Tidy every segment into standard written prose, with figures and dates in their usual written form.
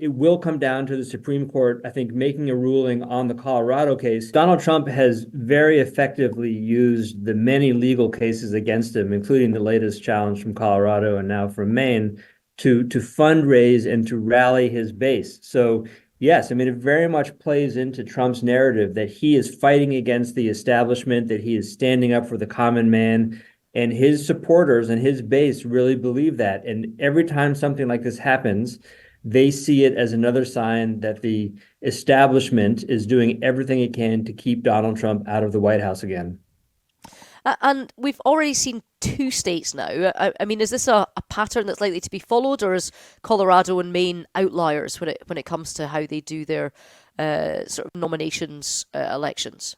it will come down to the Supreme Court, I think, making a ruling on the Colorado case. Donald Trump has very effectively used the many legal cases against him, including the latest challenge from Colorado and now from Maine, to fundraise and to rally his base. So yes, I mean, it very much plays into Trump's narrative that he is fighting against the establishment, that he is standing up for the common man, and his supporters and his base really believe that. And every time something like this happens, they see it as another sign that the establishment is doing everything it can to keep Donald Trump out of the White House again. And we've already seen two states now. I mean, is this a pattern that's likely to be followed, or is Colorado and Maine outliers when it comes to how they do their sort of nominations elections?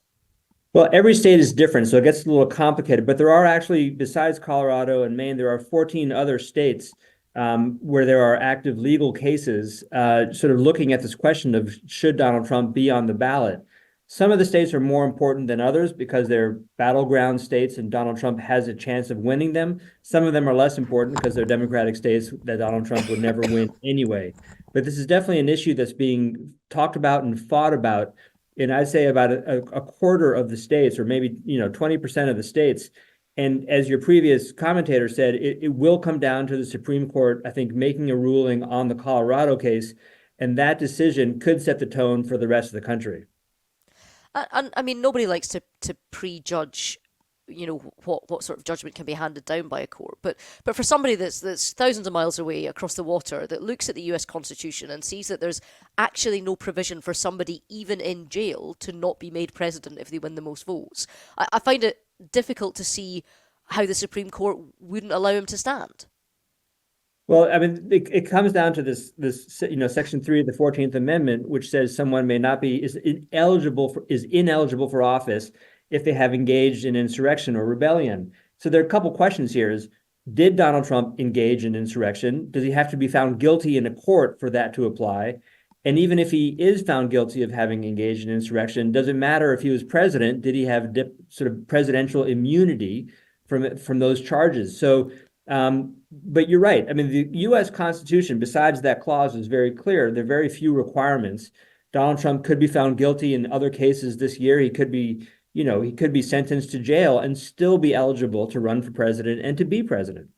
Well, every state is different, so it gets a little complicated. But there are actually, besides Colorado and Maine, there are 14 other states where there are active legal cases sort of looking at this question of should Donald Trump be on the ballot. Some of the states are more important than others because they're battleground states and Donald Trump has a chance of winning them. Some of them are less important because they're Democratic states that Donald Trump would never win anyway. But this is definitely an issue that's being talked about and fought about in, I'd say, about a quarter of the states, or maybe 20% of the states. And as your previous commentator said, it will come down to the Supreme Court, I think, making a ruling on the Colorado case, and that decision could set the tone for the rest of the country. And I mean, nobody likes to prejudge, what sort of judgment can be handed down by a court. But for somebody that's thousands of miles away across the water, that looks at the U.S. Constitution and sees that there's actually no provision for somebody even in jail to not be made president if they win the most votes, I find it difficult to see how the Supreme Court wouldn't allow him to stand. Well, I mean, it comes down to this, Section 3 of the 14th Amendment, which says someone may not be is ineligible for office if they have engaged in insurrection or rebellion. So there are a couple questions here: is did Donald Trump engage in insurrection? Does he have to be found guilty in a court for that to apply? And even if he is found guilty of having engaged in insurrection, does it matter if he was president? Did he have sort of presidential immunity from those charges? So. But you're right. I mean, the U.S. Constitution, besides that clause, is very clear. There are very few requirements. Donald Trump could be found guilty in other cases this year. He could be sentenced to jail and still be eligible to run for president and to be president.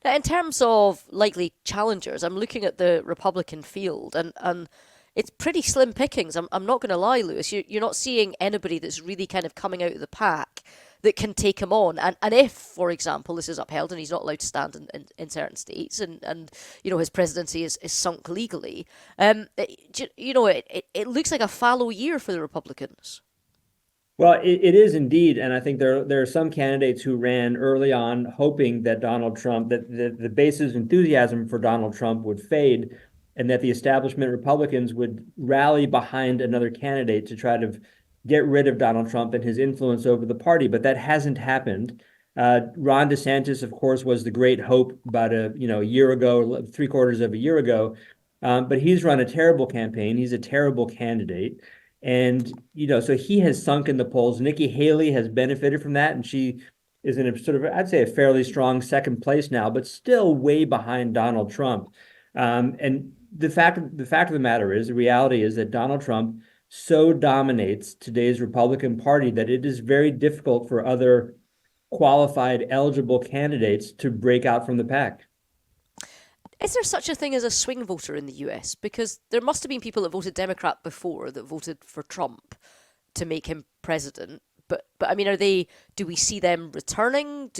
Now, in terms of likely challengers, I'm looking at the Republican field, and it's pretty slim pickings. I'm not going to lie, Lewis. You're not seeing anybody that's really kind of coming out of the pack that can take him on. And if, for example, this is upheld and he's not allowed to stand in certain states, and his presidency is sunk legally, it looks like a fallow year for the Republicans. Well, it is indeed, and I think there are some candidates who ran early on hoping that Donald Trump, that the base's enthusiasm for Donald Trump would fade, and that the establishment Republicans would rally behind another candidate to try to get rid of Donald Trump and his influence over the party. But that hasn't happened. Ron DeSantis, of course, was the great hope about a year ago, 3/4 of a year ago, but he's run a terrible campaign. He's a terrible candidate. And, so he has sunk in the polls. Nikki Haley has benefited from that, and she is in a sort of, I'd say, a fairly strong second place now, but still way behind Donald Trump. And the fact of the matter is, the reality is that Donald Trump so dominates today's Republican Party that it is very difficult for other qualified, eligible candidates to break out from the pack. Is there such a thing as a swing voter in the US? Because there must have been people that voted Democrat before that voted for Trump to make him president. But I mean, do we see them returning?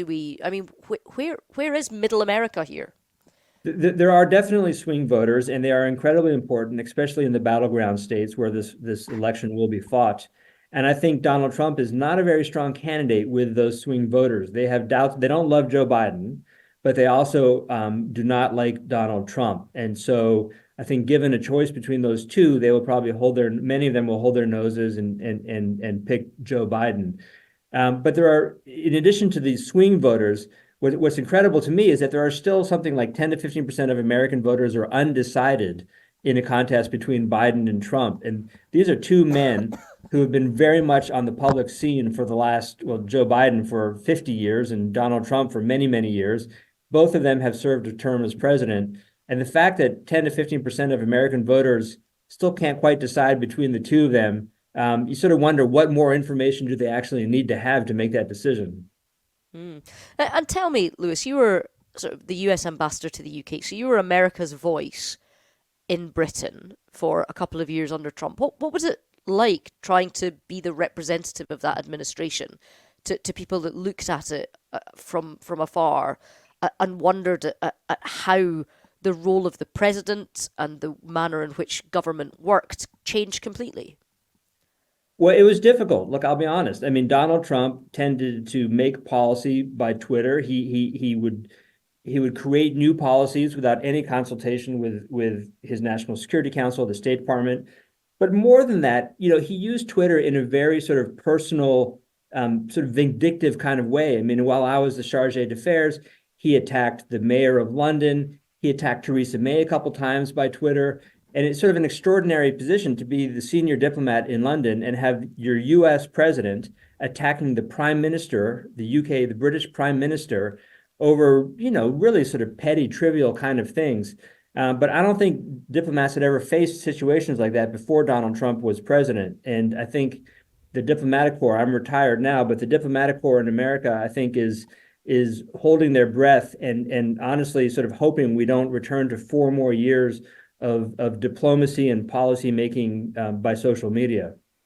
Where is middle America here? There are definitely swing voters, and they are incredibly important, especially in the battleground states where this election will be fought. And I think Donald Trump is not a very strong candidate with those swing voters. They have doubts. They don't love Joe Biden, but they also do not like Donald Trump. And so I think given a choice between those two, they will probably many of them will hold their noses and pick Joe Biden. But there are, in addition to these swing voters, what's incredible to me is that there are still something like 10 to 15% of American voters are undecided in a contest between Biden and Trump. And these are two men who have been very much on the public scene for the last, Joe Biden for 50 years and Donald Trump for many, many years. Both of them have served a term as president. And the fact that 10 to 15% of American voters still can't quite decide between the two of them, you sort of wonder what more information do they actually need to have to make that decision. Mm. And tell me, Lewis, you were sort of the US ambassador to the UK, so you were America's voice in Britain for a couple of years under Trump. What was it like trying to be the representative of that administration to people that looked at it from afar and wondered at how the role of the president and the manner in which government worked changed completely? Well, it was difficult. Look, I'll be honest. I mean, Donald Trump tended to make policy by Twitter. He would create new policies without any consultation with his National Security Council, the State Department. But more than that, he used Twitter in a very sort of personal, sort of vindictive kind of way. I mean, while I was the charge d'affaires, he attacked the mayor of London. He attacked Theresa May a couple times by Twitter. And it's sort of an extraordinary position to be the senior diplomat in London and have your US president attacking the prime minister, the UK, the British prime minister, over, really sort of petty, trivial kind of things. But I don't think diplomats had ever faced situations like that before Donald Trump was president. And I think the diplomatic corps, I'm retired now, but the diplomatic corps in America, I think, is holding their breath and honestly sort of hoping we don't return to 4 more years of diplomacy and policy making by social media.